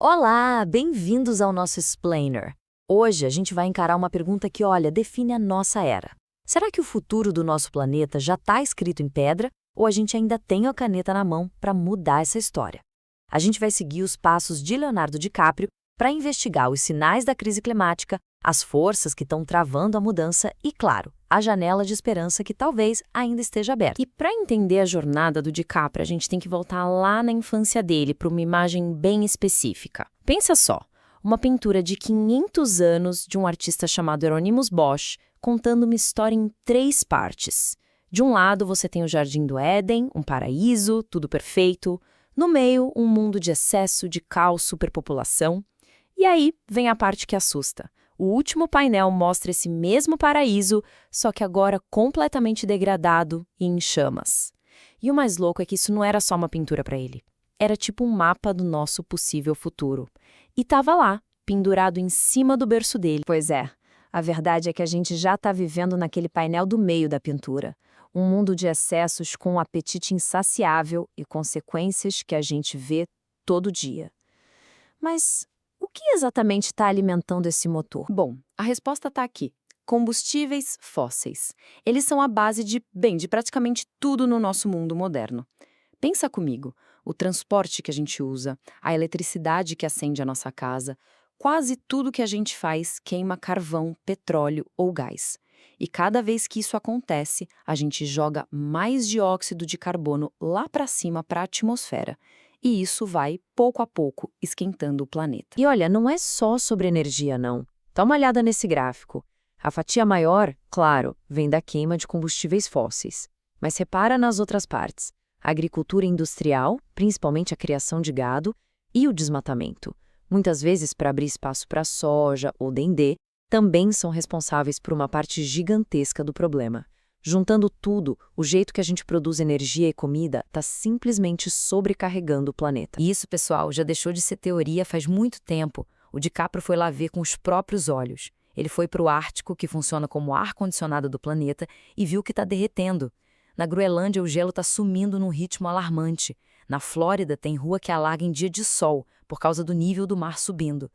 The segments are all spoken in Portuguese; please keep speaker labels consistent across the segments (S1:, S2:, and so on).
S1: Olá, bem-vindos ao nosso Explainer. Hoje a gente vai encarar uma pergunta que, olha, define a nossa era. Será que o futuro do nosso planeta já está escrito em pedra ou a gente ainda tem a caneta na mão para mudar essa história? A gente vai seguir os passos de Leonardo DiCaprio para investigar os sinais da crise climática, as forças que estão travando a mudança e, claro, a janela de esperança que talvez ainda esteja aberta.
S2: E para entender a jornada do DiCaprio, a gente tem que voltar lá na infância dele para uma imagem bem específica. Pensa só, uma pintura de 500 anos de um artista chamado Hieronymus Bosch, contando uma história em 3 partes. De um lado, você tem o Jardim do Éden, um paraíso, tudo perfeito. No meio, um mundo de excesso, de caos, superpopulação. E aí vem a parte que assusta. O último painel mostra esse mesmo paraíso, só que agora completamente degradado e em chamas. E o mais louco é que isso não era só uma pintura para ele. Era tipo um mapa do nosso possível futuro. E estava lá, pendurado em cima do berço dele.
S3: Pois é, a verdade é que a gente já está vivendo naquele painel do meio da pintura. Um mundo de excessos com um apetite insaciável e consequências que a gente vê todo dia. Mas o que exatamente está alimentando esse motor?
S2: Bom, a resposta está aqui. Combustíveis fósseis. Eles são a base de praticamente tudo no nosso mundo moderno. Pensa comigo, o transporte que a gente usa, a eletricidade que acende a nossa casa, quase tudo que a gente faz queima carvão, petróleo ou gás. E cada vez que isso acontece, a gente joga mais dióxido de carbono lá para cima para a atmosfera. E isso vai, pouco a pouco, esquentando o planeta.
S1: E olha, não é só sobre energia, não. Dá uma olhada nesse gráfico. A fatia maior, claro, vem da queima de combustíveis fósseis. Mas repara nas outras partes. A agricultura industrial, principalmente a criação de gado, e o desmatamento, muitas vezes para abrir espaço para soja ou dendê, também são responsáveis por uma parte gigantesca do problema. Juntando tudo, o jeito que a gente produz energia e comida está simplesmente sobrecarregando o planeta.
S2: E isso, pessoal, já deixou de ser teoria faz muito tempo. O DiCaprio foi lá ver com os próprios olhos. Ele foi para o Ártico, que funciona como ar-condicionado do planeta, e viu que está derretendo. Na Groenlândia, o gelo está sumindo num ritmo alarmante. Na Flórida, tem rua que alaga em dia de sol, por causa do nível do mar subindo.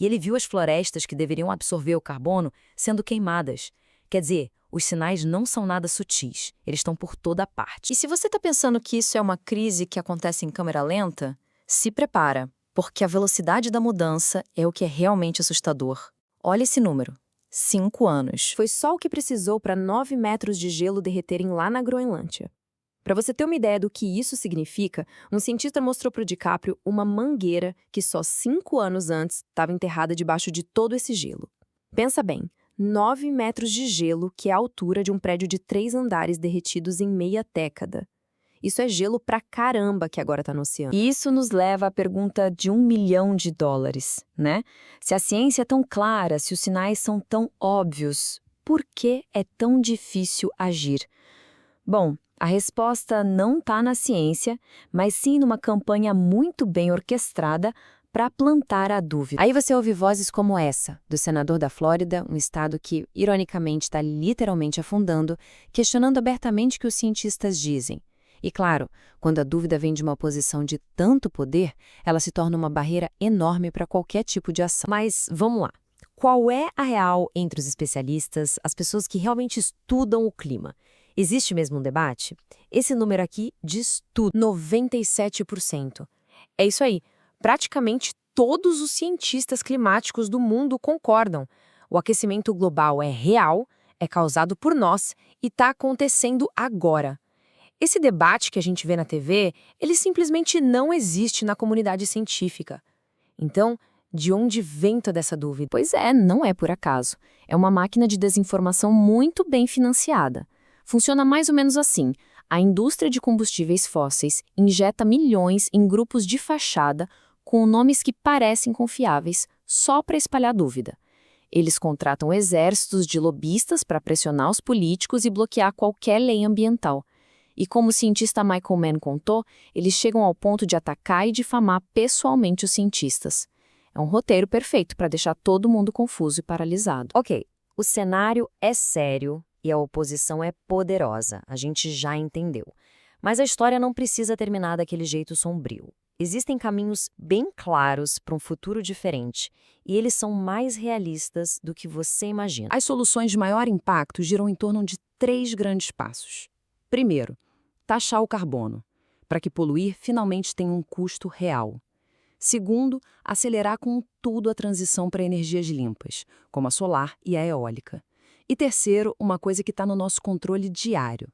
S2: E ele viu as florestas que deveriam absorver o carbono sendo queimadas. Quer dizer, os sinais não são nada sutis, eles estão por toda parte.
S3: E se você está pensando que isso é uma crise que acontece em câmera lenta, se prepara, porque a velocidade da mudança é o que é realmente assustador. Olha esse número. 5 anos. Foi só o que precisou para 9 metros de gelo derreterem lá na Groenlândia. Para você ter uma ideia do que isso significa, um cientista mostrou para o DiCaprio uma mangueira que só 5 anos antes estava enterrada debaixo de todo esse gelo. Pensa bem, 9 metros de gelo, que é a altura de um prédio de 3 andares derretidos em meia década. Isso é gelo pra caramba que agora está no oceano.
S2: E isso nos leva à pergunta de $1 milhão, né? Se a ciência é tão clara, se os sinais são tão óbvios, por que é tão difícil agir? Bom, a resposta não está na ciência, mas sim numa campanha muito bem orquestrada para plantar a dúvida.
S1: Aí você ouve vozes como essa, do senador da Flórida, um estado que, ironicamente, está literalmente afundando, questionando abertamente o que os cientistas dizem. E claro, quando a dúvida vem de uma posição de tanto poder, ela se torna uma barreira enorme para qualquer tipo de ação. Mas vamos lá. Qual é a real entre os especialistas, as pessoas que realmente estudam o clima? Existe mesmo um debate? Esse número aqui diz tudo.
S3: 97%. É isso aí. Praticamente todos os cientistas climáticos do mundo concordam. O aquecimento global é real, é causado por nós e está acontecendo agora. Esse debate que a gente vê na TV, ele simplesmente não existe na comunidade científica. Então, de onde vem toda essa dúvida?
S2: Pois é, não é por acaso. É uma máquina de desinformação muito bem financiada. Funciona mais ou menos assim. A indústria de combustíveis fósseis injeta milhões em grupos de fachada com nomes que parecem confiáveis, só para espalhar dúvida. Eles contratam exércitos de lobistas para pressionar os políticos e bloquear qualquer lei ambiental. E como o cientista Michael Mann contou, eles chegam ao ponto de atacar e difamar pessoalmente os cientistas. É um roteiro perfeito para deixar todo mundo confuso e paralisado.
S1: Ok, o cenário é sério e a oposição é poderosa, a gente já entendeu. Mas a história não precisa terminar daquele jeito sombrio.
S2: Existem caminhos bem claros para um futuro diferente, e eles são mais realistas do que você imagina.
S4: As soluções de maior impacto giram em torno de 3 grandes passos. Primeiro, taxar o carbono, para que poluir finalmente tenha um custo real. Segundo, acelerar com tudo a transição para energias limpas, como a solar e a eólica. E terceiro, uma coisa que está no nosso controle diário: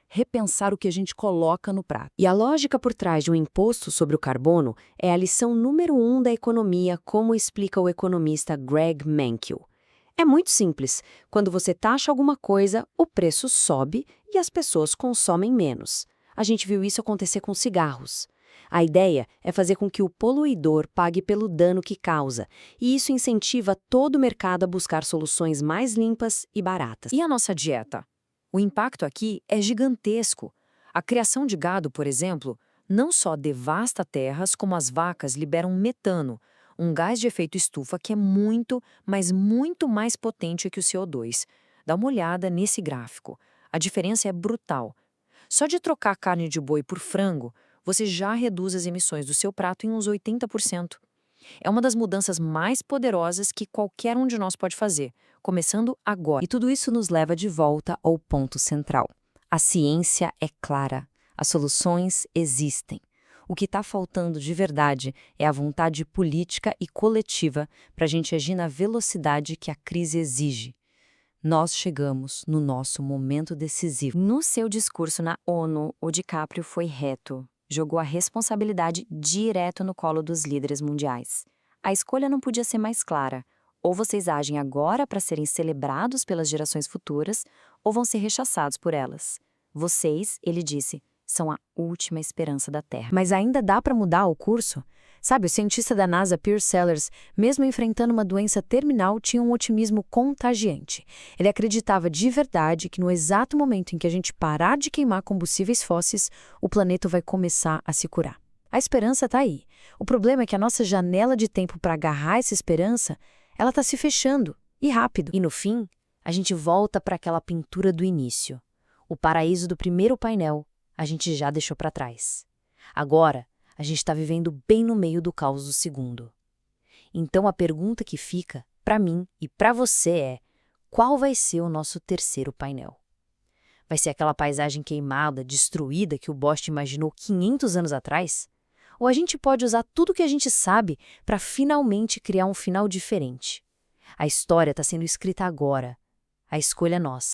S4: repensar o que a gente coloca no prato.
S1: E a lógica por trás de um imposto sobre o carbono é a lição número 1 da economia, como explica o economista Greg Mankiw. É muito simples. Quando você taxa alguma coisa, o preço sobe e as pessoas consomem menos. A gente viu isso acontecer com cigarros. A ideia é fazer com que o poluidor pague pelo dano que causa, e isso incentiva todo o mercado a buscar soluções mais limpas e baratas.
S3: E a nossa dieta? O impacto aqui é gigantesco. A criação de gado, por exemplo, não só devasta terras, como as vacas liberam metano, um gás de efeito estufa que é muito, mas muito mais potente que o CO2. Dá uma olhada nesse gráfico. A diferença é brutal. Só de trocar carne de boi por frango, você já reduz as emissões do seu prato em uns 80%. É uma das mudanças mais poderosas que qualquer um de nós pode fazer, começando agora.
S2: E tudo isso nos leva de volta ao ponto central. A ciência é clara, as soluções existem. O que está faltando de verdade é a vontade política e coletiva para a gente agir na velocidade que a crise exige. Nós chegamos no nosso momento decisivo.
S3: No seu discurso na ONU, o DiCaprio foi reto. Jogou a responsabilidade direto no colo dos líderes mundiais. A escolha não podia ser mais clara. Ou vocês agem agora para serem celebrados pelas gerações futuras, ou vão ser rechaçados por elas. Vocês, ele disse, são a última esperança da Terra.
S1: Mas ainda dá para mudar o curso? Sabe, o cientista da NASA, Peter Sellers, mesmo enfrentando uma doença terminal, tinha um otimismo contagiante. Ele acreditava de verdade que no exato momento em que a gente parar de queimar combustíveis fósseis, o planeta vai começar a se curar. A esperança está aí. O problema é que a nossa janela de tempo para agarrar essa esperança, ela está se fechando, e rápido.
S2: E no fim, a gente volta para aquela pintura do início. O paraíso do primeiro painel, a gente já deixou para trás. Agora, a gente está vivendo bem no meio do caos do segundo. Então a pergunta que fica, para mim e para você é: qual vai ser o nosso terceiro painel? Vai ser aquela paisagem queimada, destruída que o Bosch imaginou 500 anos atrás? Ou a gente pode usar tudo que a gente sabe para finalmente criar um final diferente? A história está sendo escrita agora. A escolha é nossa.